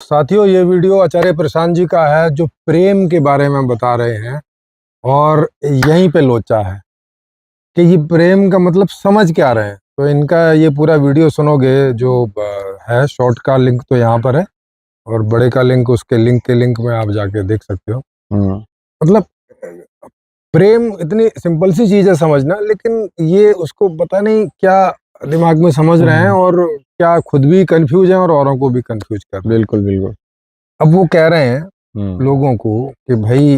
साथियों, ये वीडियो आचार्य प्रशांत जी का है जो प्रेम के बारे में बता रहे हैं। और यहीं पे लोचा है कि ये प्रेम का मतलब समझ क्या रहे हैं। तो इनका ये पूरा वीडियो सुनोगे जो है, शॉर्ट का लिंक तो यहाँ पर है और बड़े का लिंक उसके लिंक में आप जाके देख सकते हो। मतलब प्रेम इतनी सिंपल सी चीज है समझना, लेकिन ये उसको पता नहीं क्या दिमाग में समझ रहे हैं और क्या खुद भी कंफ्यूज हैं और औरों को भी कंफ्यूज कर रहे हैं। बिल्कुल बिल्कुल। अब वो कह रहे हैं लोगों को कि भाई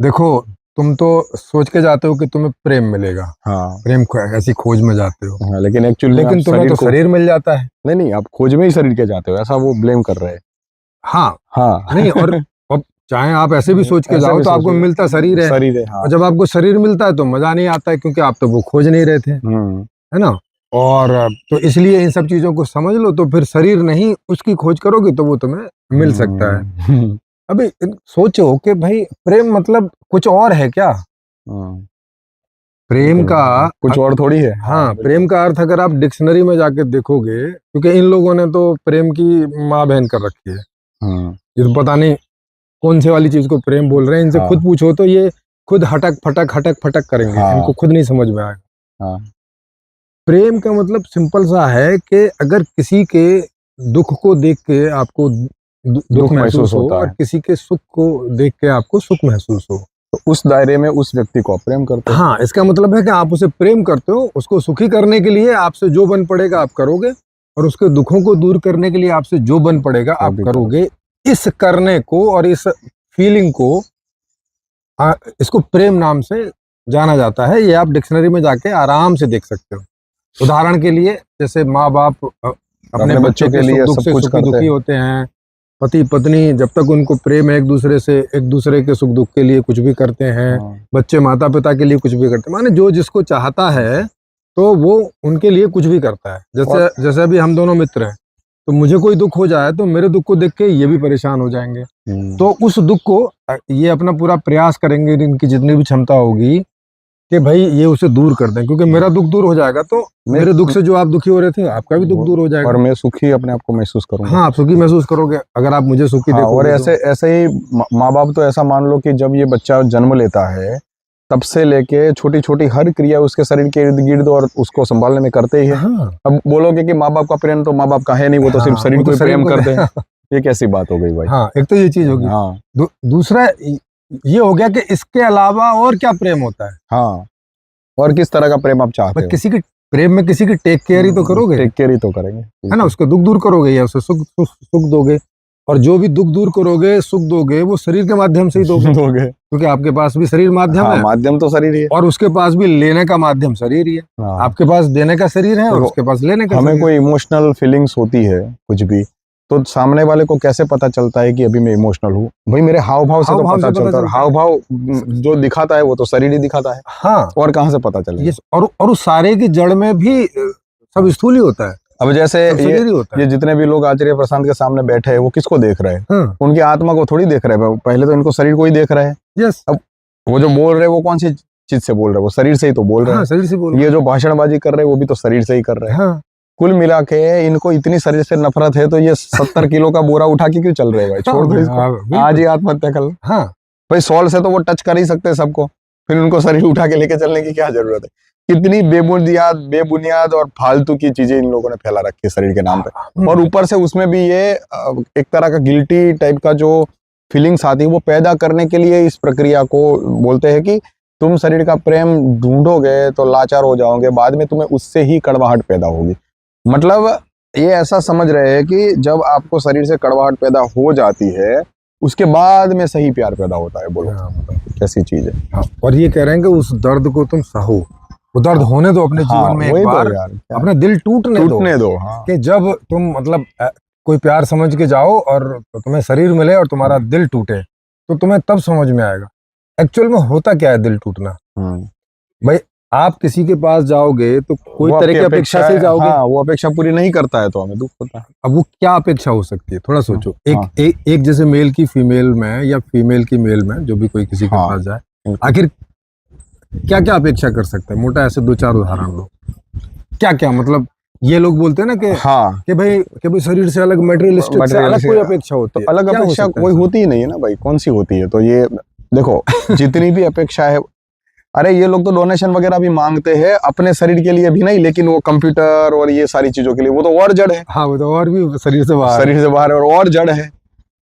देखो, तुम तो सोच के जाते हो कि तुम्हें प्रेम मिलेगा। हाँ प्रेम ऐसी खोज में जाते हो। हाँ, लेकिन एक्चुअली लेकिन तुम्हें तो शरीर मिल जाता है। नहीं, आप खोज में ही शरीर के जाते हो, ऐसा वो ब्लेम कर रहे हैं। हाँ हाँ नहीं, और अब चाहे आप ऐसे भी सोच के ऐसे जाओ भी तो आपको सोचिए, मिलता शरीर है। हाँ। और जब आपको शरीर मिलता है तो मजा नहीं आता है, क्योंकि आप तो वो खोज नहीं रहे थे, है ना। और तो इसलिए इन सब चीजों को समझ लो, तो फिर शरीर नहीं उसकी खोज करोगे तो वो तुम्हें मिल सकता है। अभी सोचो कि भाई प्रेम मतलब कुछ और है क्या? प्रेम का कुछ और थोड़ी है। हाँ, प्रेम का अर्थ अगर आप डिक्शनरी में जाके देखोगे, क्योंकि इन लोगों ने तो प्रेम की माँ बहन कर रखी है। ये तो पता नहीं कौन से वाली चीज को प्रेम बोल रहे हैं। इनसे खुद पूछो तो ये खुद हटक फटक करेंगे। इनको खुद नहीं समझ में आएगा। प्रेम का मतलब सिंपल सा है कि अगर किसी के दुख को देख के आपको दुख महसूस हो और किसी के सुख को देख के आपको सुख महसूस हो, तो उस दायरे में उस व्यक्ति को आप प्रेम करते हो। हाँ, इसका मतलब है कि आप उसे प्रेम करते हो। उसको सुखी करने के लिए आपसे जो बन पड़ेगा आप करोगे, और उसके दुखों को दूर करने के लिए आपसे जो बन पड़ेगा आप करोगे। इस करने को और इस फीलिंग को इसको प्रेम नाम से जाना जाता है। ये आप डिक्शनरी में जाके आराम से देख सकते हो। उदाहरण के लिए, जैसे माँ बाप अपने बच्चों के लिए दुख से सुखी दुखी होते हैं। पति पत्नी जब तक उनको प्रेम है एक दूसरे के सुख दुख के लिए कुछ भी करते हैं। बच्चे माता पिता के लिए कुछ भी करते हैं। माने जो जिसको चाहता है तो वो उनके लिए कुछ भी करता है। जैसे अभी हम दोनों मित्र हैं, तो मुझे कोई दुख हो जाए तो मेरे दुख को देख के ये भी परेशान हो जाएंगे। तो उस दुख को ये अपना पूरा प्रयास करेंगे, इनकी जितनी भी क्षमता होगी, कि भाई ये उसे दूर कर दें। क्योंकि मेरा दुख दूर हो जाएगा तो मेरे दुख से जो आप दुखी हो रहे थे आपका भी दुख दूर हो जाएगा और मैं सुखी अपने आप को महसूस करूंगा। हाँ, आप सुखी महसूस करोगे अगर आप मुझे सुखी देखोगे। और ऐसे ही माँ बाप तो ऐसा मान लो कि जब ये बच्चा जन्म लेता है तब से लेके छोटी छोटी हर क्रिया उसके शरीर के इर्द गिर्द और उसको संभालने में करते ही है। अब बोलोगे कि माँ बाप का प्रेम तो माँ बाप का है नहीं, वो तो सिर्फ शरीर को प्रेम करते हैं। ये कैसी बात हो गई भाई? हाँ, एक तो ये चीज होगी। दूसरा ये हो गया कि इसके अलावा और क्या प्रेम होता है। हाँ, और किस तरह का प्रेम आप चाहते हो? किसी की प्रेम में किसी की टेक केयर ही तो करोगे। टेक केयर ही तो करेंगे, है ना। उसको दुख दूर करोगे या उसे सुख दोगे। और जो भी दुख दूर करोगे, सुख दोगे, वो शरीर के माध्यम से ही दोगे। क्योंकि आपके पास भी शरीर माध्यम है। माध्यम तो शरीर ही है, और उसके पास भी लेने का माध्यम शरीर ही है। आपके पास देने का शरीर है और उसके पास लेने का। हमें कोई इमोशनल फीलिंग्स होती है कुछ भी, तो सामने वाले को कैसे पता चलता है कि अभी मैं इमोशनल हूँ? भाई मेरे हाव भाव से तो पता चलता है। हाव भाव जो दिखाता है वो तो शरीर ही दिखाता है। हाँ, और कहाँ से पता चलेगा? और उस सारे की जड़ में भी सब स्थूल ही होता है। अब जैसे ये जितने भी लोग आचार्य प्रशांत के सामने बैठे हैं, वो किसको देख रहे हैं? उनकी आत्मा को थोड़ी देख रहे हैं। पहले तो इनको शरीर को ही देख रहे हैं। यस। अब वो जो बोल रहे हैं वो कौन सी चीज से बोल रहे हैं? वो शरीर से ही तो बोल रहे हैं। शरीर से बोल रहे हैं। ये जो भाषणबाजी कर रहे हैं वो भी तो शरीर से ही कर रहे हैं। कुल मिला के इनको इतनी शरीर से नफरत है तो ये 70 किलो का बोरा उठा के क्यों चल रहे हैं भाई? छोड़ दो इसको, आज ही आत्महत्या कर लो। हाँ भाई, सॉल से तो वो टच कर ही सकते सबको, फिर उनको शरीर उठा के लेके चलने की क्या जरूरत है? कितनी बेबुनियाद और फालतू की चीजें इन लोगों ने फैला रखी है शरीर के नाम पे। और ऊपर से उसमें भी ये एक तरह का गिल्टी टाइप का जो फीलिंग्स आती है वो पैदा करने के लिए इस प्रक्रिया को बोलते हैं कि तुम शरीर का प्रेम ढूंढोगे तो लाचार हो जाओगे, बाद में तुम्हें उससे ही कड़वाहट पैदा होगी। मतलब ये ऐसा समझ रहे हैं कि जब आपको शरीर से कड़वाहट पैदा हो जाती है उसके बाद में सही प्यार पैदा होता है। बोलो कैसी चीज है। और ये कह रहे हैं कि उस दर्द को तुम सहो, वो दर्द होने दो अपने जीवन में एक बार। अपना दिल टूटने दो। कि जब तुम मतलब कोई प्यार समझ के जाओ और तुम्हें शरीर मिले और तुम्हारा दिल टूटे, तो तुम्हें तब समझ में आएगा एक्चुअल में होता क्या है दिल टूटना। भाई, आप किसी के पास जाओगे तो कोई तरह की अपेक्षा से जाओगे। वो अपेक्षा पूरी नहीं करता है तो हमें दुख होता है। अब वो क्या अपेक्षा हो सकती है, थोड़ा सोचो। एक जैसे मेल की फीमेल में या फीमेल की मेल में, जो भी कोई किसी के पास जाए, आखिर क्या क्या अपेक्षा कर सकता है? मोटा ऐसे 2-4 उदाहरण लो। क्या क्या मतलब ये लोग बोलते हैं ना हाँ कि भाई शरीर से अलग, मटेरियलिस्टिक से अलग कोई अपेक्षा होती तो है। अलग क्या हो अपेक्षा सकता है कोई ऐसा? होती ही नहीं है ना भाई, कौन सी होती है? तो ये देखो जितनी भी अपेक्षा है, अरे ये लोग तो डोनेशन वगैरह भी मांगते हैं अपने शरीर के लिए भी नहीं, लेकिन वो कंप्यूटर और ये सारी चीजों के लिए वो तो और जड़ है, हाँ, वो तो और भी शरीर से बाहर है। शरीर से बाहर है और जड़ है।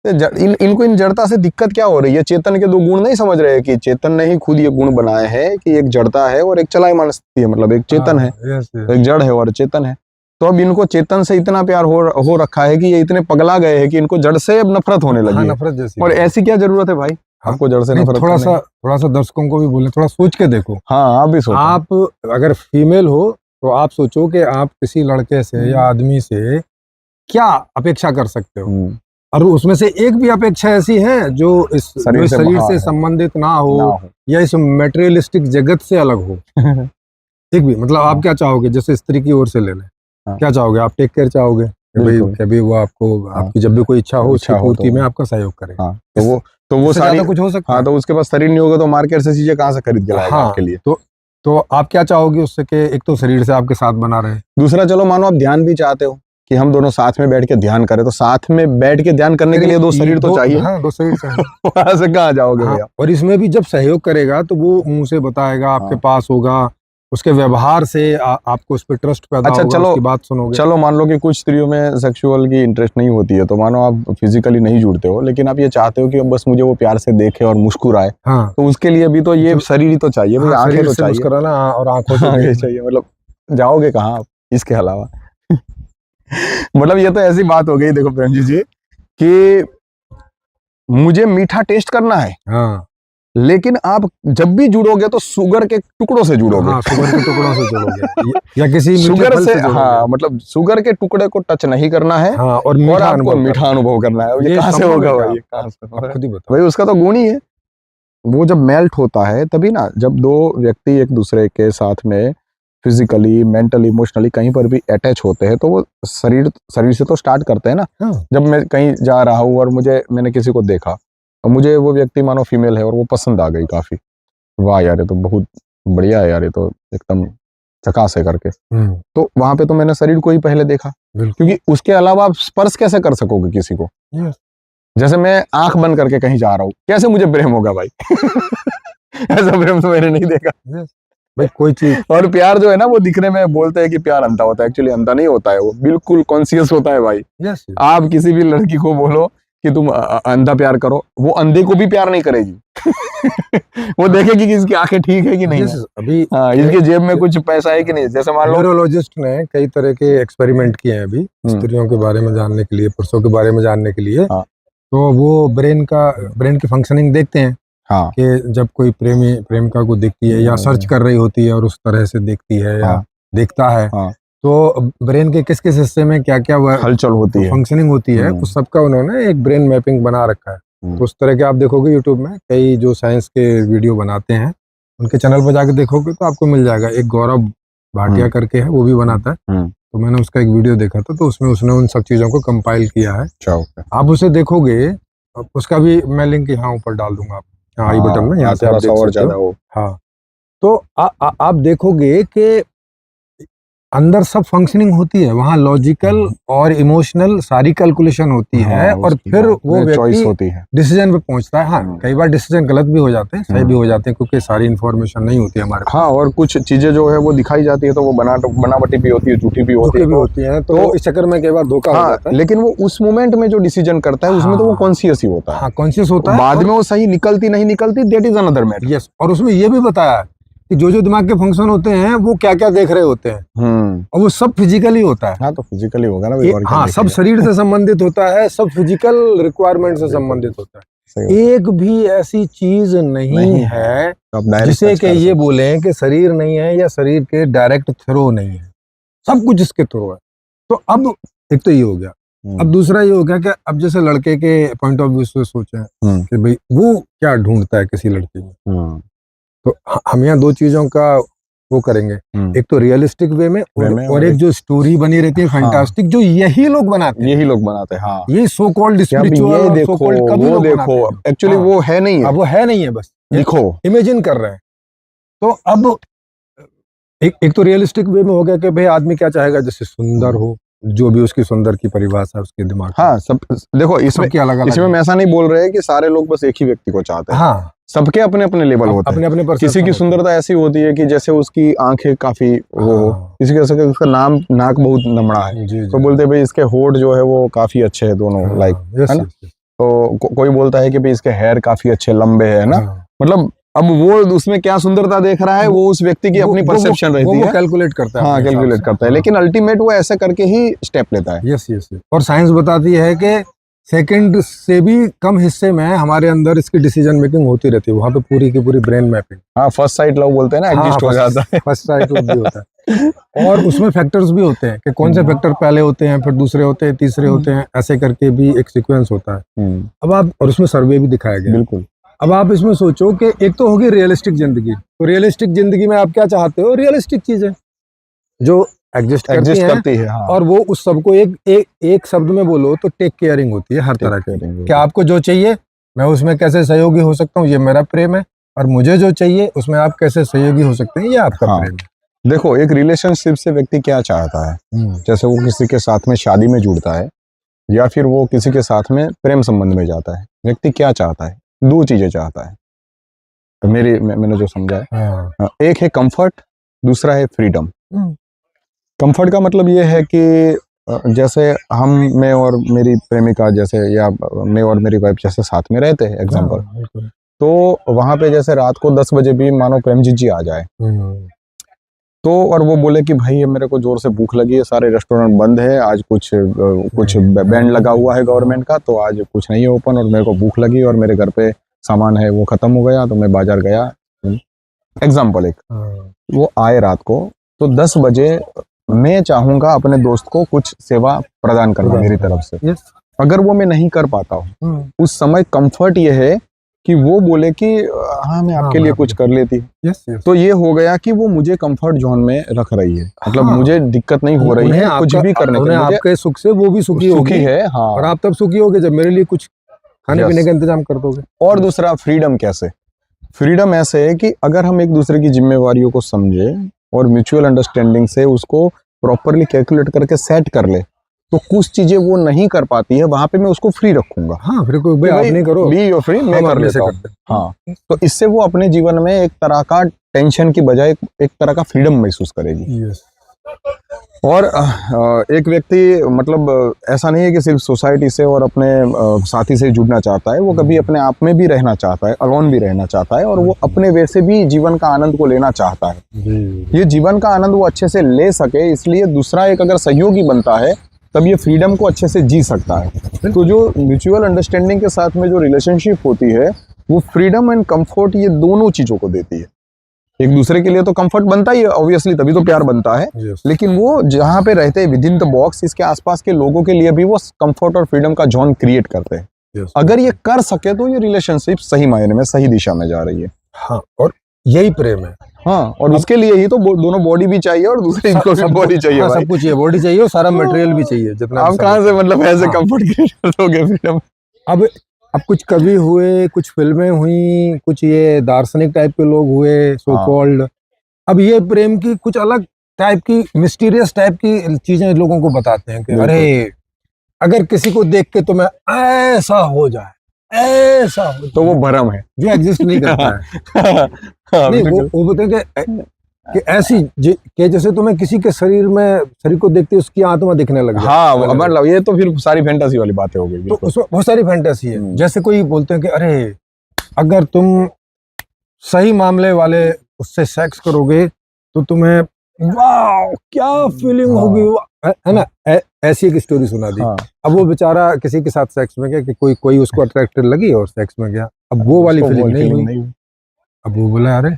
तो इनको इन जड़ता से दिक्कत क्या हो रही है? चेतन के दो गुण नहीं समझ रहे कि चेतन ने ही खुद ये गुण बनाए हैं कि एक जड़ता है और एक चलायमान स्थिति है, मतलब एक चेतन है, हाँ, यस, तो एक जड़ है और चेतन है। तो अब इनको चेतन से इतना प्यार हो रखा है कि ये इतने पगला गए हैं कि इनको जड़ से अब नफरत होने हाँ, लगी है। नफरत जैसी और बात है। ऐसी क्या जरूरत है भाई हाँ, आपको जड़ से नहीं, नफरत थोड़ा करने की? सा दर्शकों को भी बोले, थोड़ा सोच के देखो। हाँ आप भी सोचो। आप अगर फीमेल हो तो आप सोचो कि आप किसी लड़के से या आदमी से क्या अपेक्षा कर सकते हो, और उसमें से एक भी अपेक्षा ऐसी है जो शरीर से शरीर हाँ से है, संबंधित ना ना हो हो। या इस मटेरियलिस्टिक जगत से अलग हो। एक भी, मतलब आप क्या चाहोगे, जैसे स्त्री की ओर से ले लें, हाँ। क्या चाहोगे? आप टेक केयर चाहोगे कि भाई बिल्कुल। कभी वो आपको, हाँ। आपकी जब भी कोई इच्छा हो उसकी इच्छा हो पूर्ति तो में आपका सहयोग करे। हाँ, तो वो इससे सारी, ज्यादा कुछ हो सकता हाँ है? तो उसके पास शरीर नहीं होगा तो मार्केट से चीजें कहाँ से खरीद के लाएगा हाँ, आपके लिए? तो आप क्या चाहोगे उससे कि एक तो शरीर से आपके साथ बना रहे। दूसरा, चलो मानो आप ध्यान भी चाहते हो कि हम दोनों साथ में बैठ के ध्यान करें, तो साथ में बैठ के ध्यान करने के लिए दो शरीर तो चाहिए। हाँ, दो शरीर चाहिए। वहां से कहाँ जाओगे हाँ, भैया? और इसमें भी जब सहयोग करेगा तो वो मुंह से बताएगा, आपके हाँ। पास होगा, उसके व्यवहार से आपको उस पर ट्रस्ट पैदा अच्छा, होगा, उसकी बात सुनोगे। चलो मान लो कि कुछ स्त्रियों में सेक्सुअल की इंटरेस्ट नहीं होती है, तो मानो आप फिजिकली नहीं जुड़ते हो, लेकिन आप ये चाहते हो कि बस मुझे वो प्यार से देखे और मुस्कुराए, हाँ, तो उसके लिए भी तो ये शरीर ही तो चाहिए भाई, हाँ, आंखें शरीर तो से चाहिए। मुस्कुराना और आंखों से आंखें देखना। चाहिए, मतलब जाओगे कहाँ आप इसके अलावा? मतलब ये तो ऐसी बात हो गई, देखो प्रेम जी कि मुझे मीठा टेस्ट करना है, हाँ, लेकिन आप जब भी जुड़ोगे तो शुगर के टुकड़ों से जुड़ोगे। हाँ, शुगर के टुकड़ों से जुड़ोगे या किसी मीठे शुगर फल से, से जुड़ोगे। हाँ मतलब शुगर के टुकड़े को टच नहीं करना है, हाँ, और और मीठा आपको अनुभव मीठा करना अनुभव करना है। है। ये कहाँ से संभव होगा है क्या? भाई? ये कहाँ से आप खुद ही बताओ। भाई? उसका तो गुण ही है। वो जब मेल्ट होता है तभी ना, जब दो व्यक्ति एक दूसरे के साथ में फिजिकली, मेंटली, इमोशनली कहीं पर भी अटैच होते हैं, तो वो शरीर से तो स्टार्ट करते हैं ना। हाँ, जब मैं कहीं जा रहा हूँ और मैंने किसी को देखा और मुझे वो व्यक्ति मानो फीमेल है और वो पसंद आ गई काफी, वाह यार ये तो बहुत बढ़िया है यार, ये तो एकदम झकास है करके, तो वहां पे तो मैंने शरीर को ही पहले देखा, बिल्कुल। क्योंकि उसके अलावा आप स्पर्श कैसे कर सकोगे किसी को? Yes. जैसे मैं आंख बंद करके कहीं जा रहा हूँ, कैसे मुझे प्रेम होगा भाई? ऐसा प्रेम तो मैंने नहीं देखा। Yes. भाई कोई चीज, और प्यार जो है ना, वो दिखने में बोलते हैं कि प्यार अंधा होता है, एक्चुअली अंधा नहीं होता है, वो बिल्कुल कॉन्शियस होता है भाई। यस, आप किसी भी लड़की को बोलो कि तुम अंधा प्यार करो, वो अंधे को भी प्यार नहीं करेगी। वो देखेगी कि इसकी आंखें ठीक है कि नहीं है, अभी हाँ, इसकी जेब में कुछ पैसा है कि नहीं। जैसे मान लो न्यूरोलॉजिस्ट ने कई तरह के एक्सपेरिमेंट किए हैं अभी स्त्रियों के बारे में जानने के लिए, पुरुषों के बारे में जानने के लिए। हाँ। तो वो ब्रेन की फंक्शनिंग देखते हैं हाँ, कि जब कोई प्रेमिका को देखती है या सर्च कर रही होती है और उस तरह से देखती है या हाँ। देखता है, हाँ। तो ब्रेन के किस किस हिस्से में क्या क्या हलचल होती है, फंक्शनिंग होती है, उस सबका उन्होंने एक ब्रेन मैपिंग बना रखा है। तो उस तरह के आप देखोगे यूट्यूब में कई जो साइंस के वीडियो बनाते हैं, उनके चैनल पर जाके देखोगे तो आपको मिल जाएगा। एक गौरव भाटिया करके है, वो भी बनाता है, तो मैंने उसका एक वीडियो देखा था, तो उसमें उसने उन सब चीजों को कंपाइल किया है। आप उसे देखोगे, उसका भी मैं लिंक यहाँ ऊपर डाल दूंगा, आई बटन में, यहाँ से आप देख सकते हो। हाँ, तो आप देखोगे कि अंदर सब फंक्शनिंग होती है, वहाँ लॉजिकल और इमोशनल सारी कैलकुलेशन होती है, और फिर वो व्यक्ति डिसीजन पे पहुंचता है। हाँ, कई बार डिसीजन गलत भी हो जाते हैं, सही भी हो जाते हैं, क्योंकि सारी इन्फॉर्मेशन नहीं होती हमारे पास। हाँ, और कुछ चीजें जो है वो दिखाई जाती है तो वो बनावटी भी होती है, झूठी भी होती है, तो इस चक्कर में कई बार धोखा हो जाता है। लेकिन वो उस मोमेंट में जो डिसीजन करता है उसमें तो वो कॉन्शियस ही होता है। हाँ, कॉन्शियस होता है। बाद में वो सही निकलती नहीं निकलती, that is another matter. Yes, और उसमें ये भी बताया कि जो दिमाग के फंक्शन होते हैं वो क्या क्या देख रहे होते हैं, और वो सब फिजिकली होता है। हाँ, तो फिजिकली होगा ना। हाँ, सब शरीर से संबंधित होता है, सब फिजिकल रिक्वायरमेंट से संबंधित होता है। एक भी ऐसी चीज नहीं है जिसे कि ये बोले कि शरीर नहीं है या शरीर के डायरेक्ट थ्रू नहीं है, सब कुछ इसके थ्रू है। तो अब एक तो ये हो गया, अब दूसरा ये हो गया कि अब जैसे लड़के के पॉइंट ऑफ व्यू से सोचें कि भाई वो क्या ढूंढता है किसी लड़की में, तो हम यहाँ दो चीजों का वो करेंगे, एक तो रियलिस्टिक वे में और एक जो स्टोरी बनी रहती है फैंटास्टिक, जो यही लोग बनाते हैं। हाँ, ये so called spiritual, so called कभी लोग बनाते हैं, एक्चुअली वो है नहीं है, अब वो है नहीं है, बस दिखो, इमेजिन कर रहे हैं। तो अब एक तो रियलिस्टिक वे में हो गया कि भाई आदमी क्या चाहेगा, जैसे सुंदर हो, जो भी उसकी सुंदर की परिभाषा है उसके दिमाग में। हाँ सब देखो इसमें सबकी अलग अलग इसमें हम ऐसा नहीं बोल रहे हैं कि सारे लोग बस एक ही व्यक्ति को चाहते हैं। हाँ, सबके अपने अपने लेवल होते हैं। अपने अपने किसी की सुंदरता ऐसी होती है कि जैसे उसकी आंखें काफी वो हो, किसी के ऐसा उसका नाक बहुत नमड़ा है जी, तो बोलते हैं भाई इसके होठ जो है वो काफी अच्छे हैं दोनों, लाइक है ना। तो कोई बोलता है कि भाई इसके हेयर काफी अच्छे लंबे है ना। मतलब अब वो उसमें क्या सुंदरता देख रहा है वो उस व्यक्ति की अपनी परसेप्शन रहती है, कैलकुलेट करता है। हाँ कैलकुलेट करता है, लेकिन अल्टीमेट वो ऐसे करके ही स्टेप लेता है। Yes yes. और साइंस बताती है कि सेकंड से भी कम हिस्से में हमारे अंदर इसकी डिसीजन मेकिंग होती रहती है, वहां पे पूरी की पूरी ब्रेन मैपिंग। हाँ फर्स्ट साइट लव बोलते हैं ना, एडजस्ट हो जाता है। फर्स्ट साइट लव भी होता है। और उसमें फैक्टर्स भी होते हैं कि कौन से फैक्टर पहले होते हैं, फिर दूसरे होते हैं, तीसरे होते हैं, ऐसे करके भी एक सीक्वेंस होता है। अब आप, और उसमें सर्वे भी दिखाया गया। बिल्कुल। अब आप इसमें सोचो कि एक तो होगी रियलिस्टिक जिंदगी, तो रियलिस्टिक जिंदगी में आप क्या चाहते हो? रियलिस्टिक चीजें जो एग्जिस्ट करती है। हाँ। और वो उस सबको एक शब्द में बोलो तो टेक केयरिंग होती है हर तरह की। क्या आपको जो चाहिए मैं उसमें कैसे सहयोगी हो सकता हूँ, ये मेरा प्रेम है, और मुझे जो चाहिए उसमें आप कैसे सहयोगी हो सकते हैं, ये आपका हाँ। प्रेम है। देखो एक रिलेशनशिप से व्यक्ति क्या चाहता है, जैसे वो किसी के साथ में शादी में जुड़ता है या फिर वो किसी के साथ में प्रेम संबंध में जाता है, व्यक्ति क्या चाहता है? दो चीजें चाहता है, तो मैंने जो समझा है, एक है कंफर्ट, दूसरा है फ्रीडम। कंफर्ट का मतलब ये है कि जैसे मैं और मेरी प्रेमिका जैसे, या मैं और मेरी वाइफ जैसे साथ में रहते हैं एग्जांपल, तो वहां पे जैसे रात को 10 बजे भी मानो प्रेमजीत जी आ जाए तो, और वो बोले कि भाई मेरे को जोर से भूख लगी है, सारे रेस्टोरेंट बंद है, आज कुछ बैंड लगा हुआ है गवर्नमेंट का, तो आज कुछ नहीं है ओपन, और मेरे को भूख लगी और मेरे घर पे सामान है वो खत्म हो गया, तो मैं बाजार गया, एग्जाम्पल एक, वो आए रात को, तो 10 बजे मैं चाहूंगा अपने दोस्त को कुछ सेवा प्रदान करना मेरी तरफ से। अगर वो मैं नहीं कर पाता हूँ उस समय कंफर्ट ये है कि वो बोले कि हाँ मैं आपके लिए कुछ कर लेती हूँ। तो ये हो गया कि वो मुझे कंफर्ट जोन में रख रही है, मतलब मुझे दिक्कत नहीं हो रही है कुछ भी करने के, आपके सुख से वो भी सुखी है। हाँ, और आप तब सुखी होगे जब मेरे लिए कुछ खाने पीने का इंतजाम कर दोगे। और दूसरा फ्रीडम कैसे? फ्रीडम ऐसे है कि अगर हम एक दूसरे की जिम्मेवारियों को समझे और म्यूचुअल अंडरस्टैंडिंग से उसको प्रॉपरली कैलकुलेट करके सेट कर ले, तो कुछ चीजें वो नहीं कर पाती है, वहां पे मैं उसको फ्री रखूंगा। हाँ, फिर कोई भाई आप नहीं करो, बी योर फ्री, मैं कर लेता हूँ। हाँ, तो इससे वो अपने जीवन में एक तरह का टेंशन की बजाय एक तरह का फ्रीडम महसूस करेगी। और एक व्यक्ति मतलब ऐसा नहीं है कि सिर्फ सोसाइटी से और अपने साथी से जुड़ना चाहता है, वो कभी अपने आप में भी रहना चाहता है, अलोन भी रहना चाहता है, और वो अपने वे से भी जीवन का आनंद को लेना चाहता है। ये जीवन का आनंद वो अच्छे से ले सके, इसलिए दूसरा एक अगर सहयोगी बनता है तब ये फ्रीडम को अच्छे से जी सकता है। तो जो म्यूचुअल अंडरस्टैंडिंग के साथ में जो रिलेशनशिप होती है वो फ्रीडम एंड कंफर्ट ये दोनों चीजों को देती है। एक दूसरे के लिए तो कंफर्ट बनता ही है ऑब्वियसली, तभी तो प्यार बनता है। लेकिन वो जहाँ पे रहते हैं विद इन द बॉक्स, इसके आसपास के लोगों के लिए भी वो कंफर्ट और फ्रीडम का जोन क्रिएट करते हैं। अगर ये कर सके तो ये रिलेशनशिप सही मायने में सही दिशा में जा रही है। हाँ, और यही प्रेम है। हाँ, और उसके लिए ही तो दोनों बॉडी भी चाहिए और दूसरे को भी बॉडी चाहिए। हाँ, सब कुछ चाहिए, बॉडी चाहिए और सारा मटेरियल भी चाहिए जितना। आप कहाँ से मतलब ऐसे कंफर्ट क्रिएट करोगे फ्रीडम? अब कुछ कवि हुए, कुछ फिल्में हुई, कुछ ये दार्शनिक टाइप के लोग हुए सो कॉल्ड। अब ये प्रेम की कुछ अलग टाइप की मिस्टीरियस टाइप की चीजें लोगों को बताते हैं कि अरे अगर किसी को देख के तुम्हें ऐसा हो जाए, ऐसा हो, तो वो भ्रम है जो एग्जिस्ट नहीं करता है। नहीं, वो बोलते हैं कि ऐसी कि जैसे तुम्हें किसी के शरीर को देखते उसकी आत्मा दिखने लग जाए। हाँ, मतलब ये तो फिर सारी फैंटेसी वाली बातें हो गई। तो उसमें बहुत सारी फैंटेसी है। जैसे कोई बोलते हैं कि अरे अगर तुम सही मामले वाले उससे सेक्स करोगे तो तुम्हें वाह क्या फीलिंग होगी, है ना। ऐसी एक स्टोरी सुना दी। अब वो बेचारा किसी के साथ सेक्स में गया कि कोई उसको अट्रैक्टेड लगी और सेक्स में गया, अब वो वाली फीलिंग नहीं हुई। अब वो बोला अरे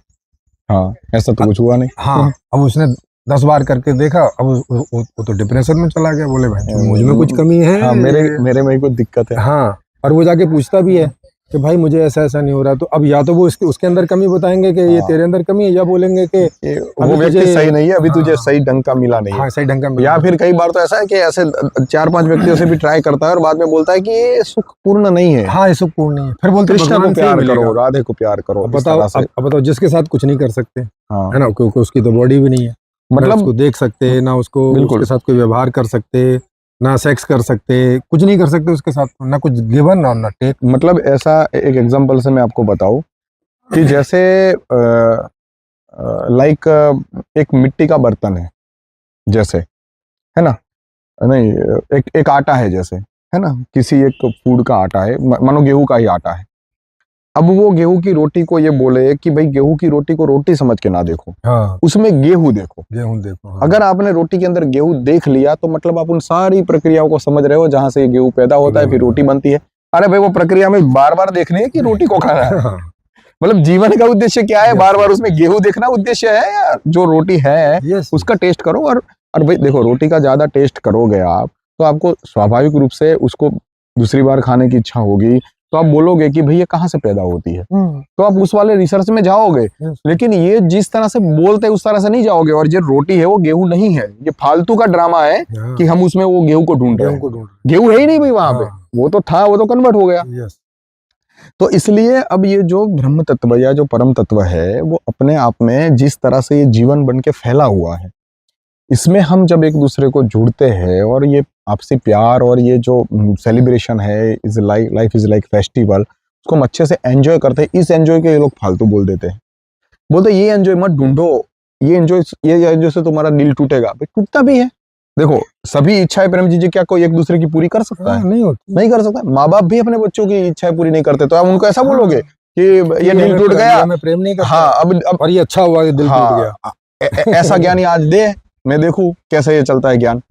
हाँ ऐसा तो कुछ हुआ नहीं। हाँ, अब उसने 10 बार करके देखा, अब वो तो डिप्रेशन में चला गया। बोले भाई मुझ में कुछ कमी है। हाँ, मेरे में कुछ दिक्कत है। हाँ, और वो जाके पूछता भी है कि भाई मुझे ऐसा ऐसा नहीं हो रहा, तो अब या तो वो उसके अंदर कमी बताएंगे कि ये हाँ। तेरे अंदर कमी है, या बोलेंगे कि वो अभी व्यक्ति तुझे- सही नहीं है, अभी तुझे हाँ। सही ढंग का मिला नहीं है। हाँ, सही ढंग का या फिर कई बार तो ऐसा है कि ऐसे 4-5 व्यक्तियों से भी ट्राई करता है और बाद में बोलता है कि ये सुख पूर्ण नहीं है, हाँ, ये सुखपूर्ण नहीं है, फिर बोलते कृष्ण को भगवान से ही प्यार मिलेगा। करो, राधे को प्यार करो, अब इस बताओ, तरह से। अब बताओ, जिसके साथ कुछ नहीं कर सकते, हाँ, है ना, क्योंकि उसकी तो बॉडी भी नहीं है, ना मतलब उसको देख सकते, ना उसको बिल्कुल। उसके साथ कोई व्यवहार कर सकते, ना सेक्स कर सकते, कुछ नहीं कर सकते उसके साथ, ना कुछ गिवन और ना टेक। मतलब ऐसा एक एग्जांपल से मैं आपको बताऊं कि जैसे लाइक एक मिट्टी का बर्तन है, जैसे, है ना, नहीं, एक आटा है, जैसे, है ना, किसी एक फूड का आटा है, मानो गेहूं का ही आटा है। अब वो गेहूं की रोटी को ये बोले कि भाई गेहूं की रोटी को रोटी समझ के ना देखो, हाँ, उसमें गेहूं देखो। गेहूं देखो। हाँ। अगर आपने रोटी के अंदर गेहूं देख लिया तो मतलब आप उन सारी प्रक्रियाओं को समझ रहे हो, जहां से ये गेहूं पैदा होता है, फिर रोटी बनती है। अरे भाई, वो प्रक्रिया में बार बार देखनी है कि रोटी को खाना है? हाँ, मतलब जीवन का उद्देश्य क्या है? Yes, बार बार yes, उसमें गेहूं देखना उद्देश्य है, या जो रोटी है yes, उसका टेस्ट करो? और भाई देखो, रोटी का ज्यादा टेस्ट करोगे आप तो आपको स्वाभाविक रूप से उसको दूसरी बार खाने की इच्छा होगी, तो आप बोलोगे कि भाई ये कहाँ से पैदा होती है, तो आप उस वाले रिसर्च में जाओगे। yes, लेकिन ये जिस तरह से बोलते हैं उस तरह से नहीं जाओगे, और ये रोटी है वो गेहूं नहीं है, ये फालतू का ड्रामा है हाँ, कि हम उसमें वो गेहूं को ढूंढ रहे गेहूं हैं। को ढूंढ गेहूं है ही नहीं भाई वहां पे, हाँ, वो तो था, वो तो कन्वर्ट हो गया। yes, तो इसलिए अब ये जो ब्रह्म तत्व या जो परम तत्व है, वो अपने आप में जिस तरह से ये जीवन बन के फैला हुआ है, इसमें हम जब एक दूसरे को जुड़ते हैं और ये आपसी प्यार और ये जो सेलिब्रेशन है, is like life is like festival, उसको हम अच्छे से एंजॉय करते हैं। इस एंजॉय के ये लोग फालतू बोल देते हैं, बोलते ये एंजॉय मत ढूंढो, ये एंजॉय से तुम्हारा दिल टूटेगा। भाई टूटता भी है। देखो, सभी इच्छाएं प्रेम जी क्या कोई एक दूसरे की पूरी कर सकता है? नहीं होती। नहीं कर सकता। माँ बाप भी अपने बच्चों की इच्छाएं पूरी नहीं करते, तो आप उनको ऐसा बोलोगे कि ये दिल टूट गया, मैं प्रेम नहीं करता। हाँ, अब और ये अच्छा हुआ कि दिल टूट गया। ऐसा ज्ञान आज दे, मैं देखूं कैसे ये चलता है ज्ञान।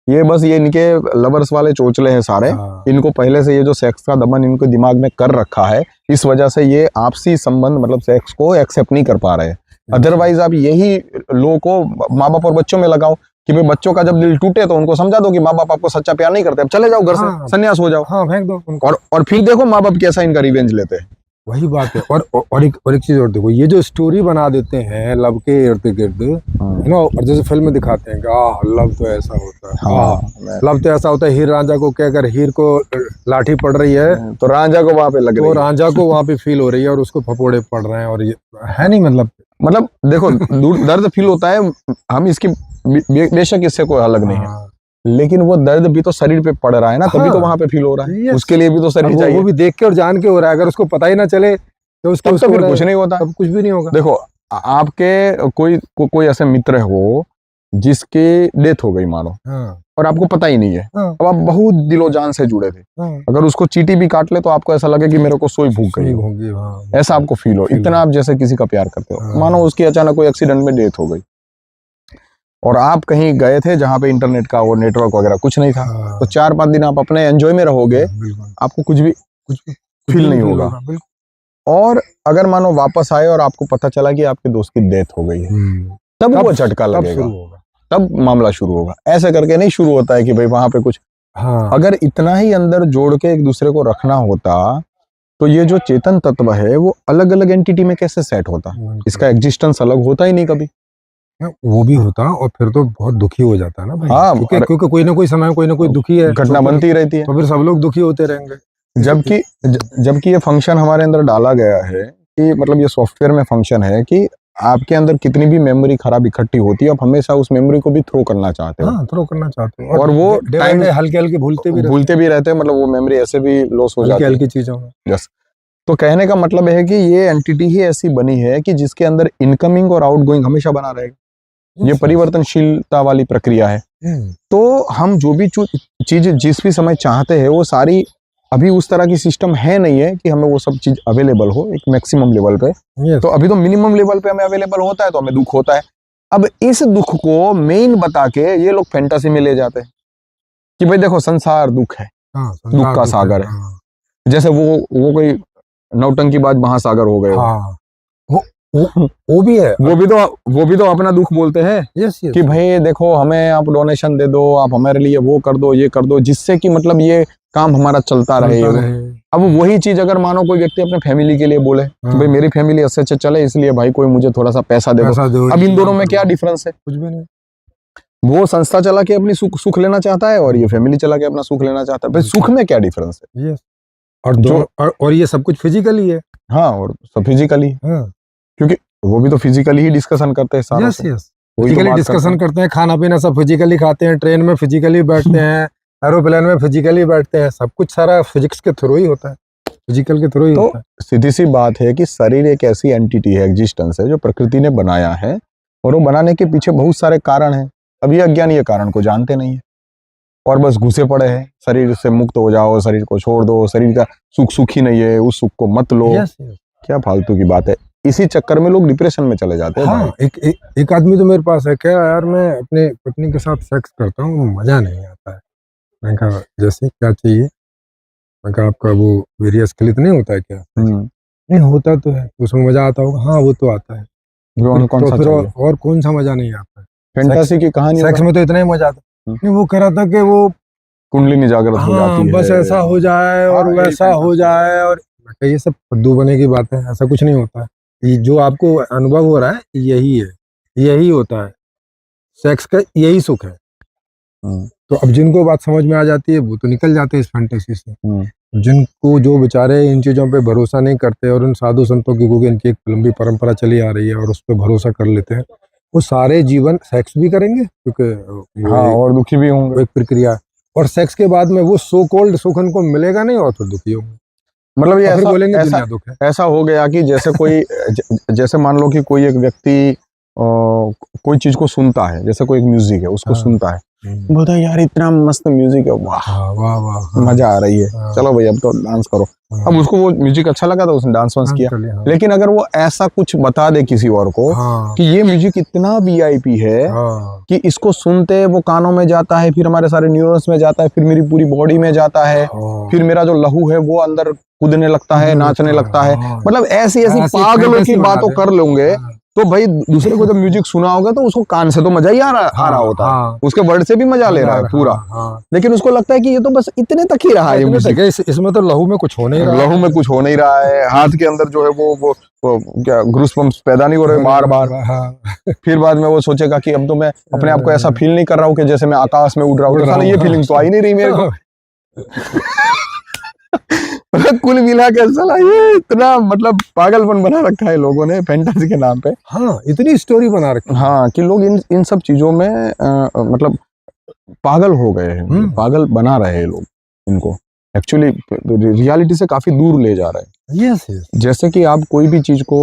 ये बस ये इनके लवर्स वाले चोचले हैं सारे। हाँ, इनको पहले से ये जो सेक्स का दमन इनके दिमाग में कर रखा है, इस वजह से ये आपसी संबंध मतलब सेक्स को एक्सेप्ट नहीं कर पा रहे हैं। अदरवाइज आप यही लोगों को माँ बाप और बच्चों में लगाओ कि भाई बच्चों का जब दिल टूटे तो उनको समझा दो कि माँ बाप आपको सच्चा प्यार नहीं करते, अब चले जाओ घर हाँ, से, संन्यास हो जाओ। हाँ, फेंक दो उनको। और फिर देखो माँ बाप कैसा इनका रिवेंज लेते हैं। वही बात है। और एक चीज और देखो, ये जो स्टोरी बना देते हैं लव के इर्द गिर्द, है ना, और जैसे फिल्म में दिखाते हैं कि लव तो ऐसा होता है, हाँ, लव तो ऐसा होता है, हीर रांझा को क्या कर, हीर को लाठी पड़ रही है तो रांझा को वहां पे लग रही तो है। रांझा को वहां पे फील हो रही है और उसको फपोड़े पड़ रहे हैं, और ये है नहीं, मतलब देखो दर्द फील होता है, हम इसकी बेशक इससे कोई अलग नहीं है, हाँ, लेकिन वो दर्द भी तो शरीर पे पड़ रहा है ना, तभी हाँ, तो वहां पे फील हो रहा है। yes, उसके लिए भी तो शरीर अब चाहिए। वो भी देख के और जान के हो रहा है, अगर उसको पता ही ना चले तो उसको तब तो उसको फिर हो कुछ रहा है, नहीं होता। तब कुछ भी नहीं होगा। देखो, आपके कोई ऐसे मित्र हो जिसकी डेथ हो गई मानो, हाँ, और आपको पता ही नहीं है, हाँ, अब आप बहुत दिलो जान से जुड़े थे, हाँ, अगर उसको चींटी भी काट ले तो आपको ऐसा लगे कि मेरे को सोई भूख गई हो, होगी, हाँ, ऐसा आपको फील हो, feel इतना आप जैसे किसी का प्यार करते हो। हाँ। मानो उसकी अचानक कोई एक्सीडेंट में डेथ हो गई और आप कहीं गए थे जहां पे इंटरनेट का वो नेटवर्क वगैरह कुछ नहीं था, हाँ, तो 4-5 दिन आप अपने एंजॉय में रहोगे, बिल्कुल, आपको कुछ भी फील नहीं होगा। बिल्कुल। और अगर मानो वापस आए और आपको पता चला कि आपके दोस्त की डेथ हो गई है, तब वो झटका तब लगेगा, शुरू होगा। तब मामला शुरू होगा। ऐसे करके नहीं शुरू होता है कि भाई वहां पे कुछ, हाँ, अगर इतना ही अंदर जोड़ के एक दूसरे को रखना होता तो ये जो चेतन तत्व है वो अलग अलग एंटिटी में कैसे सेट होता? इसका एग्जिस्टेंस अलग होता ही नहीं कभी। वो भी होता और फिर तो बहुत दुखी हो जाता है ना भाई, हाँ, क्योंकि कोई ना कोई समय कोई ना कोई दुखी है, घटना बनती रहती है। तो फिर सब लोग दुखी होते रहेंगे। जबकि ये फंक्शन हमारे अंदर डाला गया है कि मतलब ये सॉफ्टवेयर में फंक्शन है कि आपके अंदर कितनी भी मेमोरी खराब इकट्ठी होती है, आप हमेशा उस मेमोरी को भी थ्रो करना चाहते हो। हाँ, थ्रो करना चाहते हो, और वो टाइम हल्के हल्के भूलते भी रहते हैं, मतलब वो मेमोरी ऐसे भी लॉस हो जाती है हल्की चीजों में। यस। तो कहने का मतलब है कि ये एंटिटी ही ऐसी बनी है कि जिसके अंदर इनकमिंग और आउटगोइंग हमेशा बना रहेगा। ये परिवर्तनशीलता वाली प्रक्रिया है। तो हम जो भी चीज जिस भी समय चाहते हैं वो सारी अभी उस तरह की सिस्टम है नहीं है कि हमें वो सब चीज अवेलेबल हो एक मैक्सिमम लेवल पे। Yes. तो अभी तो मिनिमम लेवल पे हमें अवेलेबल होता है तो हमें दुख होता है। अब इस दुख को मेन बता के ये लोग फैंटेसी में ले जाते हैं कि भाई देखो संसार दुख है, हाँ, दुख का सागर है। जैसे वो कोई नौटंकीबाज महासागर हो गए। हाँ, वो भी है, वो भी तो अपना दुख बोलते हैं। यस, कि भाई देखो हमें आप डोनेशन दे दो, आप हमारे लिए वो कर दो, ये कर दो, जिससे कि मतलब ये काम हमारा चलता रहे। अब वही चीज अगर मानो कोई व्यक्ति अपने फैमिली के लिए बोले कि भाई मेरी फैमिली अच्छे अच्छे चले, इसलिए भाई कोई मुझे थोड़ा सा पैसा दे दो। अब इन दोनों में क्या डिफरेंस है? कुछ भी नहीं। वो संस्था चला के अपनी सुख लेना चाहता है और ये फैमिली चला के अपना सुख लेना चाहता है। भाई सुख में क्या डिफरेंस है? यस। और दोनों और ये सब कुछ फिजिकली है। हाँ, और सब फिजिकली, हाँ। क्योंकि वो भी तो फिजिकली ही डिस्कशन करते हैं सारा। यस यस, फिजिकली डिस्कशन करते हैं, खाना पीना सब फिजिकली खाते हैं, ट्रेन में फिजिकली बैठते हैं, एरोप्लेन में फिजिकली बैठते हैं, सब कुछ सारा फिजिक्स के थ्रू ही होता है, फिजिकल के थ्रू ही होता है। तो सीधी सी बात है कि शरीर एक ऐसी एंटिटी है, एग्जिस्टेंस है, जो प्रकृति ने बनाया है और वो बनाने के पीछे बहुत सारे कारण हैं। अब ये अज्ञानी ये कारण को जानते नहीं है और बस घुसे पड़े हैं, शरीर से मुक्त हो जाओ, शरीर को छोड़ दो, शरीर का सुख ही नहीं है, उस सुख को मत लो। क्या फालतू की बात है। इसी चक्कर में लोग डिप्रेशन में चले जाते हैं। हाँ, एक आदमी तो मेरे पास है, क्या यार मैं अपने पत्नी के साथ सेक्स करता हूँ, मजा नहीं आता है। मैं कहा जैसे क्या चाहिए? मैं कहा आपका वो वीर्यस्खलित नहीं होता है क्या? नहीं होता तो है, उसमें मजा आता होगा। हाँ वो तो आता है, कौन सा फिर और कौन सा मजा नहीं आता है? फैंटेसी की कहानी, सेक्स में तो इतना ही मजा आता है। नहीं, वो कह रहा था कि वो कुंडली जागृत हो जाती है, बस ऐसा हो जाए और वैसा हो जाए, और ये सब फद्दू बने की बात है, ऐसा कुछ नहीं होता है। ये जो आपको अनुभव हो रहा है यही है, यही होता है, सेक्स का यही सुख है। तो अब जिनको बात समझ में आ जाती है वो तो निकल जाते हैं इस फैंटेसी से। जिनको जो बेचारे इन चीजों पे भरोसा नहीं करते और उन साधु संतों की, क्योंकि इनकी एक लंबी परंपरा चली आ रही है और उस पर भरोसा कर लेते हैं, वो सारे जीवन सेक्स भी करेंगे क्योंकि और दुखी भी होंगे। एक प्रक्रिया, और सेक्स के बाद में वो सो कोल्ड सुख उनको मिलेगा नहीं और फिर दुखी होंगे। मतलब ये ऐसा हो गया कि जैसे कोई जैसे मान लो कि कोई एक व्यक्ति कोई चीज को सुनता है, जैसे कोई एक म्यूजिक है उसको सुनता है, बोलता है यार इतना मस्त म्यूजिक है, वाह वाह वाह, मजा आ रही है, चलो भाई अब तो डांस करो। अब उसको वो म्यूजिक अच्छा लगा था, उसने डांस वांस किया। लेकिन अगर वो ऐसा कुछ बता दे किसी और को कि ये म्यूजिक इतना वीआईपी है कि इसको सुनते वो कानों में जाता है, फिर हमारे सारे न्यूरॉन्स में जाता है, फिर मेरी पूरी बॉडी में जाता है, फिर मेरा जो लहू है वो अंदर कूदने लगता है, नाचने लगता है, मतलब ऐसी पागलों की बातों कर लोगे, तो भाई दूसरे को जब म्यूजिक सुना होगा तो उसको कान से तो मजा ही आ रहा होता है, उसके वर्ड से भी मजा ले रहा है पूरा। लेकिन उसको लगता है कि ये तो बस इतने तक ही रहा है, इसमें तो लहू में कुछ हो नहीं रहा, लहू में कुछ हो नहीं रहा है, हाथ के अंदर जो है वो क्या गूज़बम्प्स पैदा नहीं हो रहे बार बार। फिर बाद में वो सोचेगा कि अब तो मैं अपने आप को ऐसा फील नहीं कर रहा हूँ कि जैसे मैं आकाश में उड़ रहा हूँ, ये फीलिंग तो आ ही नहीं रही मेरे को। कुल मिला के साला ये इतना मतलब पागलपन बना रखा है लोगों ने फैंटेसी के नाम पे। हाँ, इतनी स्टोरी बना रखी है। हाँ, कि लोग इन सब चीजों में मतलब पागल हो गए हैं, पागल बना रहे हैं लोग इनको, एक्चुअली रियलिटी से काफी दूर ले जा रहे हैं। यस। जैसे कि आप कोई भी चीज को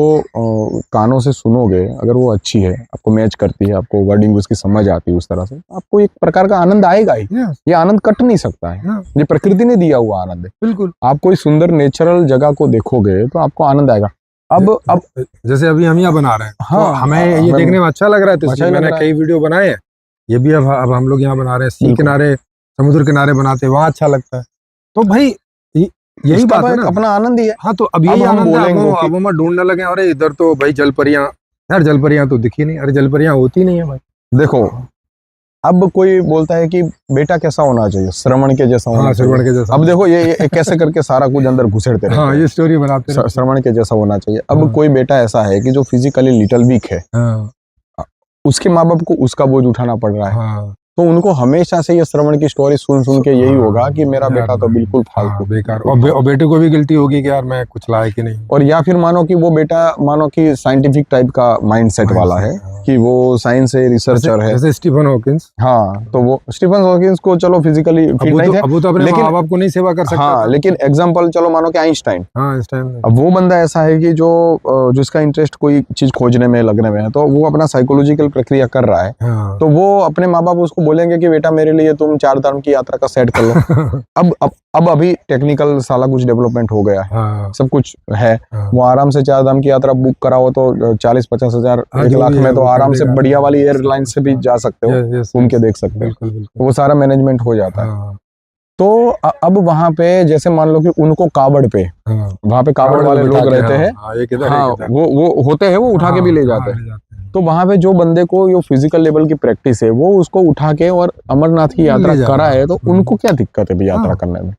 कानों से सुनोगे, अगर वो अच्छी है, आपको मैच करती है, आपको वर्डिंग उसकी समझ आती है उस तरह से, आपको एक प्रकार का आनंद आएगा ही। ये आनंद कट नहीं सकता है, ये प्रकृति ने दिया हुआ आनंद है। बिल्कुल, आप कोई सुंदर नेचुरल जगह को देखोगे तो आपको आनंद आएगा। अब जैसे अभी हम यहाँ बना रहे हैं, हाँ, तो हमें ये देखने में अच्छा लग रहा है, तो अच्छा मैंने कई वीडियो बनाए हैं, ये भी अब हम लोग यहाँ बना रहे हैं, सी किनारे, समुद्र किनारे बनाते हैं, वहाँ अच्छा लगता है। तो भाई यही बात है ना, अपना आनंद ही है। हाँ, तो अब यही आनंद है। अब हम ढूंढने लगे, अरे इधर तो भाई जलपरियां, यार जलपरियां तो दिखी नहीं, अरे जलपरियां होती नहीं है भाई। देखो, अब कोई बोलता है कि बेटा कैसा होना चाहिए, श्रवण के जैसा होना चाहिए। श्रवण के जैसा। अब देखो ये कैसे करके सारा कुछ अंदर घुसेड़ते हैं। हाँ, ये स्टोरी बनाते हैं, श्रवण के जैसा होना चाहिए। अब कोई बेटा ऐसा है कि जो फिजिकली लिटिल वीक है, उसके माँ बाप को उसका बोझ उठाना पड़ रहा है, तो उनको हमेशा से ये श्रवण की स्टोरी सुन के यही होगा कि मेरा बेटा तो बिल्कुल फालतू, बेकार, और बेटे को भी गिल्टी होगी कि यार मैं कुछ लायक ही नहीं। और या फिर मानो कि वो बेटा मानो कि साइंटिफिक टाइप का माइंडसेट वाला है कि वो साइंस से रिसर्चर है, जैसे स्टीफन हॉकिंस। हाँ, तो वो स्टीफन हॉकिंस को चलो फिजिकली फिट नहीं थे, वो तो अपने माँ बाप को नहीं सेवा कर सकता। हाँ, लेकिन एग्जाम्पल चलो मानो कि आइंस्टाइन। हाँ, आइंस्टाइन। अब वो बंदा ऐसा है कि जिसका इंटरेस्ट कोई चीज खोजने में, लगने में है, तो वो अपना साइकोलॉजिकल प्रक्रिया कर रहा है। तो वो अपने माँ बाप उसको बोलेंगे कि बेटा मेरे लिए तुम 4 धाम की यात्रा का सेट कर लो। अब अभी टेक्निकल साला कुछ डेवलपमेंट हो गया है, सब कुछ है, वो आराम से 4 धाम की यात्रा बुक कराओ तो 40-50 हजार 1 लाख में तो आराम से बढ़िया वाली एयरलाइन से भी जा सकते हो, घूम के देख सकते हो, तो वो सारा मैनेजमेंट हो जाता है। तो अब वहां पे जैसे मान लो कि उनको कावड़ पे, वहां पे कावड़ वाले लोग रहते हैं, हाँ, वो होते हैं, वो उठा के भी ले जाते हैं। तो वहां पे जो बंदे को जो फिजिकल लेवल की प्रैक्टिस है, वो उसको उठा के और अमरनाथ की यात्रा करा है, तो उनको क्या दिक्कत है भी यात्रा करने में?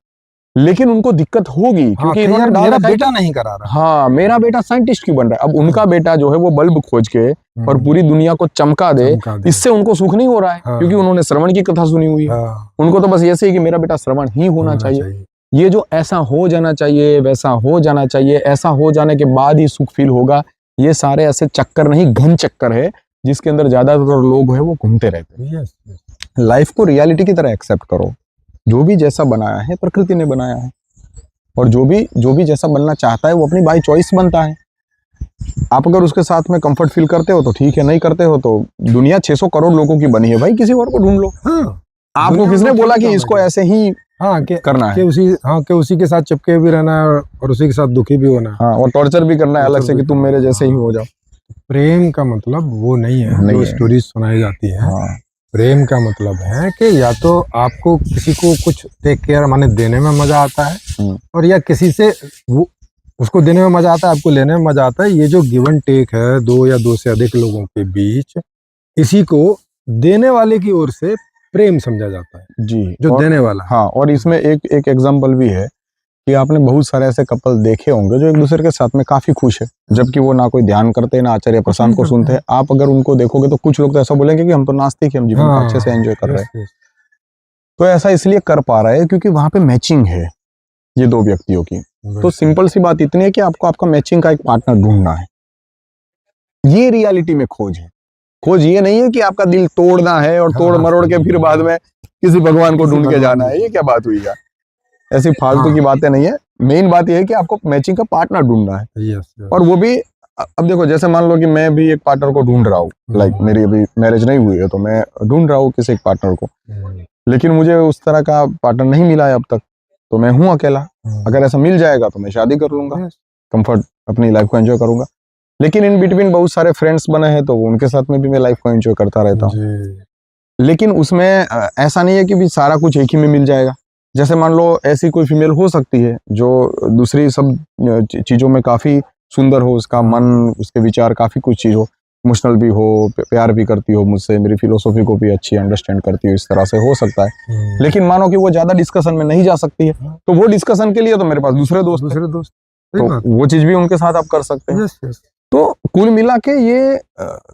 लेकिन उनको दिक्कत होगी हाँ, क्योंकि कि इन्होंने यार डाल मेरा रखा है बेटा नहीं करा रहा। हाँ मेरा बेटा साइंटिस्ट क्यों बन रहा है। अब उनका बेटा जो है वो बल्ब खोज के और पूरी दुनिया को चमका दे, चमका दे। इससे उनको सुख नहीं हो रहा है हाँ। क्योंकि उन्होंने श्रवण की कथा सुनी हुई है। हाँ, उनको तो बस ऐसे ही कि मेरा बेटा श्रवण ही होना चाहिए। ये जो ऐसा हो जाना चाहिए, वैसा हो जाना चाहिए, ऐसा हो जाने के बाद ही सुख फील होगा, ये सारे ऐसे चक्कर नहीं, घन चक्कर है जिसके अंदर ज्यादातर लोग है वो घूमते रहते हैं। Yes, yes. लाइफ को रियलिटी की तरह एक्सेप्ट करो। जो भी जैसा बनाया है प्रकृति ने बनाया है, और जो भी जैसा बनना चाहता है वो अपनी बाई चॉइस बनता है। आप अगर उसके साथ में कंफर्ट फील करते हो तो ठीक है, नहीं करते हो तो दुनिया 600 करोड़ लोगों की बनी है भाई, किसी और को ढूंढ लो। हाँ, आपको दुनिया किसने में बोला क्या कि काम इसको है? ऐसे ही हाँ, करना है? कि उसी के साथ चिपके भी रहना है और उसी के साथ दुखी भी होना है। हाँ, और टॉर्चर भी करना है अलग टॉर्चर से भी कि तुम करना मेरे है। जैसे ही हाँ। हो जाओ। प्रेम का मतलब वो नहीं है नहीं जो है। स्टोरी सुनाई जाती है। हाँ, प्रेम का मतलब है कि या तो आपको किसी को कुछ टेक केयर माने देने में मजा आता है, और या किसी से वो उसको देने में मजा आता है, आपको लेने में मजा आता है। ये जो गिव एंड टेक है दो या दो से अधिक लोगों के बीच, इसी को देने वाले की ओर से प्रेम समझा जाता है, जी। जो और देने वाला है। हाँ, और इसमें एक एग्जांपल भी है कि आपने बहुत सारे ऐसे कपल देखे होंगे जो एक दूसरे के साथ में काफी खुश है, जबकि वो ना कोई ध्यान करते, ना आचार्य प्रशांत को सुनते हैं। आप अगर उनको देखोगे तो कुछ लोग तो ऐसा बोलेंगे कि हम तो नास्तिक हैं, हम जीवन को अच्छे से एंजॉय कर रहे हैं। तो ऐसा इसलिए कर पा रहे हैं क्योंकि वहां पे मैचिंग है ये दो व्यक्तियों की। तो सिंपल सी बात इतनी है कि आपको आपका मैचिंग का एक पार्टनर ढूंढना है। ये रियलिटी में खोज है। खोज ये नहीं है कि आपका दिल तोड़ना है और तोड़ मरोड़ के फिर बाद में किसी भगवान को ढूंढ के जाना है। ये क्या बात हुई यार, ऐसी फालतू की बातें नहीं है। मेन बात यह है कि आपको मैचिंग का पार्टनर ढूंढना है। और वो भी अब देखो, जैसे मान लो कि मैं भी एक पार्टनर को ढूंढ रहा हूँ, लाइक मेरी अभी मैरिज नहीं हुई है तो मैं ढूंढ रहा हूँ किसी एक पार्टनर को, लेकिन मुझे उस तरह का पार्टनर नहीं मिला है अब तक, तो मैं हूँ अकेला। अगर ऐसा मिल जाएगा तो मैं शादी कर लूंगा, कंफर्ट अपनी लाइफ को एंजॉय करूंगा। लेकिन इन बिटवीन बहुत सारे फ्रेंड्स बने हैं तो उनके साथ में भी मैं लाइफ को एंजॉय करता रहता हूँ। लेकिन उसमें ऐसा नहीं है कि भी सारा कुछ एक ही में मिल जाएगा। जैसे मान लो ऐसी कोई फीमेल हो सकती है जो दूसरी सब चीजों में काफी सुंदर हो, उसका मन, उसके विचार काफी कुछ चीज हो, इमोशनल भी हो, प्यार भी करती हो मुझसे, मेरी फिलोसॉफी को भी अच्छी अंडरस्टैंड करती हो, इस तरह से हो सकता है। लेकिन मानो कि वो ज्यादा डिस्कशन में नहीं जा सकती है, तो वो डिस्कशन के लिए तो मेरे पास दूसरे दोस्त तो वो चीज भी उनके साथ आप कर सकते हैं। तो कुल मिला के ये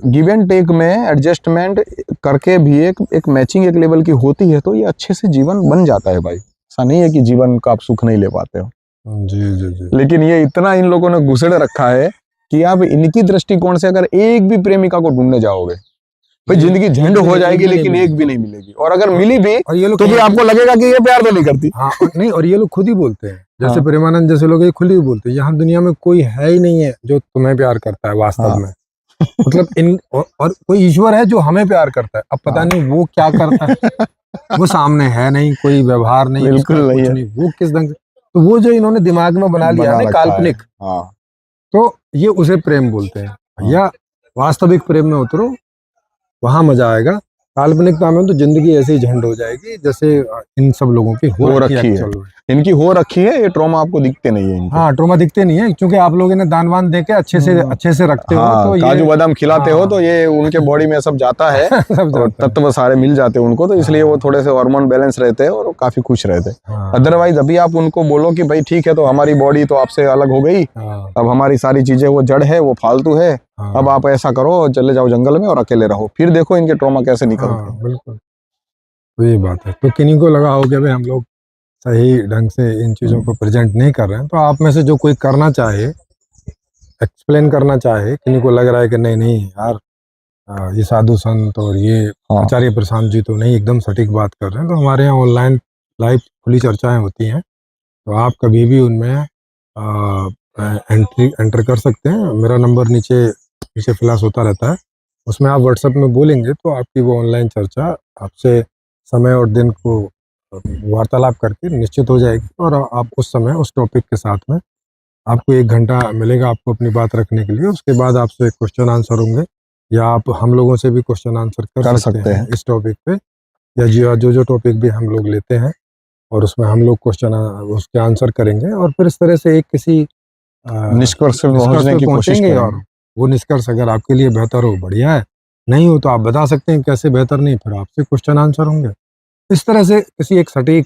गिव एंड टेक में एडजस्टमेंट करके भी एक मैचिंग एक लेवल की होती है, तो ये अच्छे से जीवन बन जाता है भाई। ऐसा नहीं है कि जीवन का आप सुख नहीं ले पाते हो। जी। लेकिन ये इतना इन लोगों ने घुसेड़ रखा है कि आप इनकी दृष्टिकोण से अगर एक भी प्रेमिका को ढूंढने जाओगे भाई जिंदगी झंड हो जाएगी, लेकिन एक भी नहीं मिलेगी। और अगर मिली भी तो भी आपको लगेगा कि ये प्यार तो नहीं करती। हाँ, नहीं, और ये लोग खुद ही बोलते हैं, जैसे प्रेमानंद जैसे लोग ये खुद ही बोलते हैं, यहाँ दुनिया में कोई है ही नहीं है जो तुम्हें प्यार करता है वास्तव में। मतलब और कोई ईश्वर है जो हमें प्यार करता है, अब पता नहीं वो क्या करता है। वो सामने है नहीं, कोई व्यवहार नहीं, बिल्कुल नहीं है। वो किस ढंग से, तो वो जो इन्होंने दिमाग में बना लिया है काल्पनिक, तो ये उसे प्रेम बोलते हैं। या वास्तविक प्रेम में उतरो, वहां मजा आएगा। काल्पनिकता में तो जिंदगी ऐसे ही झंड हो जाएगी जैसे इन सब लोगों की हो रखी है। इनकी हो रखी है, ये ट्रॉमा आपको दिखते नहीं है। हाँ, ट्रॉमा दिखते नहीं है क्योंकि आप लोग इन्हें दान वान देके अच्छे से रखते हो, तो काजू बादाम खिलाते हो तो ये उनके बॉडी में सब जाता है और तत्व सारे मिल जाते हैं उनको, तो इसलिए वो थोड़े से हार्मोन बैलेंस रहते हैं और काफी खुश रहते हैं। अदरवाइज अभी आप उनको बोलो कि भाई ठीक है, तो हमारी बॉडी तो आपसे अलग हो गई, अब हमारी सारी चीजें वो जड़ है, वो फालतू है, अब आप ऐसा करो, चले जाओ जंगल में और अकेले रहो, फिर देखो इनके ट्रॉमा कैसे निकलते हैं। बिल्कुल, तो ये बात है। तो किन्हीं को लगा हो कि भाई हम लोग सही ढंग से इन चीज़ों को प्रेजेंट नहीं कर रहे हैं, तो आप में से जो कोई करना चाहे, एक्सप्लेन करना चाहे, किन्हीं को लग रहा है कि नहीं यार ये साधु संत और ये आचार्य प्रशांत जी तो नहीं एकदम सटीक बात कर रहे हैं, तो हमारे यहाँ ऑनलाइन लाइव खुली चर्चाएं होती हैं, तो आप कभी भी उनमें एंटर कर सकते हैं। मेरा नंबर नीचे फ्लैश होता रहता है, उसमें आप व्हाट्सएप में बोलेंगे तो आपकी वो ऑनलाइन चर्चा आपसे समय और दिन को वार्तालाप करके निश्चित हो जाएगी, और आप उस समय उस टॉपिक के साथ में आपको 1 घंटा मिलेगा आपको अपनी बात रखने के लिए। उसके बाद आपसे क्वेश्चन आंसर होंगे, या आप हम लोगों से भी क्वेश्चन आंसर कर सकते हैं इस टॉपिक पे, या जो टॉपिक भी हम लोग लेते हैं, और उसमें हम लोग क्वेश्चन उसके आंसर करेंगे, और फिर इस तरह से एक किसी निष्कर्ष पे पहुंचने की कोशिश करेंगे। और वो निष्कर्ष अगर आपके लिए बेहतर हो, बढ़िया है, नहीं हो तो आप बता सकते हैं कैसे बेहतर नहीं, फिर आपसे क्वेश्चन आंसर होंगे। इस तरह से किसी एक सटीक,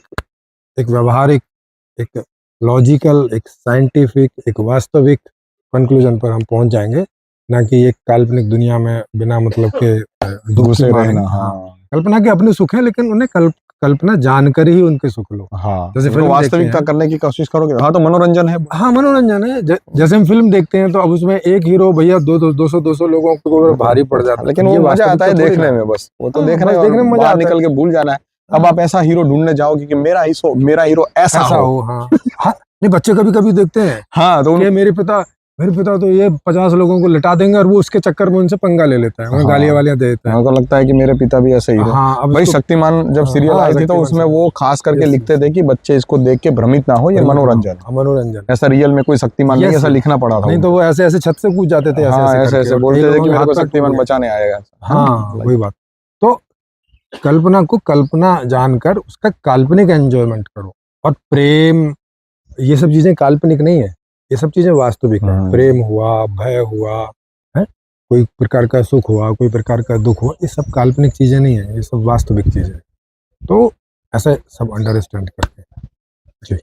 एक व्यवहारिक एक लॉजिकल, एक साइंटिफिक, एक वास्तविक कंक्लूजन पर हम पहुंच जाएंगे, ना कि एक काल्पनिक दुनिया में बिना मतलब के दुख की घुसे मांग। रहना। हाँ, हाँ कल्पना के अपने सुख है, लेकिन उन्हें कल्पना जानकर ही उनके सुख लो। हाँ, जैसे उनको फिल्म देखते वास्तविकता हैं, करने की कोशिश करोगे, हाँ तो मनोरंजन है। हाँ मनोरंजन है। जैसे हम फिल्म देखते हैं तो अब उसमें एक हीरो भैया 200 लोगों के ऊपर भारी पड़ जाता है, लेकिन अब वो ये मजा आता वास्तविकता है थोड़ी ना देखने है। में, बस वो तो हाँ, देखने बस और देखने में मजा बाहर आता है। निकल के भूल जाना है। अब हाँ, आप ऐसा हीरो ढूंढने जाओगे कि मेरा हीरो ऐसा ऐसा हो। हो। हाँ हाँ, नहीं बच्चे कभी कभी देखते हैं हाँ तो कि मेरे पिता तो ये 50 लोगों को लिटा देंगे, और वो उसके चक्कर में उनसे पंगा ले लेता है, उन्हें गालियां हाँ, वालियां दे देता है। मेरे को लगता है कि मेरे पिता भी ऐसे हीरो। हाँ, अब भाई इसको शक्तिमान जब सीरियल हाँ, आई थी तो शक्तिमान उसमें से वो खास करके यस लिखते यस, थे कि बच्चे इसको देख के भ्रमित ना हो, ये मनोरंजन है। मनोरंजन। ऐसा रियल में कोई शक्तिमान नहीं, यस ऐसा यस, लिखना पड़ा था नहीं तो उनको। वो ऐसे ऐसे छत से कूद जाते थे, ऐसे हाँ ऐसे ऐसे करके, ऐसे और कई बोलते थे लोगों कि के मेरे हाथ को पैर टूट शक्तिमान गए। बचाने आएगा, है ना? हाँ, Like, वही बात। तो कल्पना को कल्पना जानकर उसका काल्पनिक एंजॉयमेंट करो। और प्रेम, ये सब चीजें काल्पनिक नहीं है, ये सब चीजें वास्तविक है। प्रेम हुआ, भय हुआ, है, कोई प्रकार का सुख हुआ, कोई प्रकार का दुख हुआ, ये सब काल्पनिक चीजें नहीं है, ये सब वास्तविक चीजें हैं। तो ऐसे सब अंडरस्टैंड करके जी।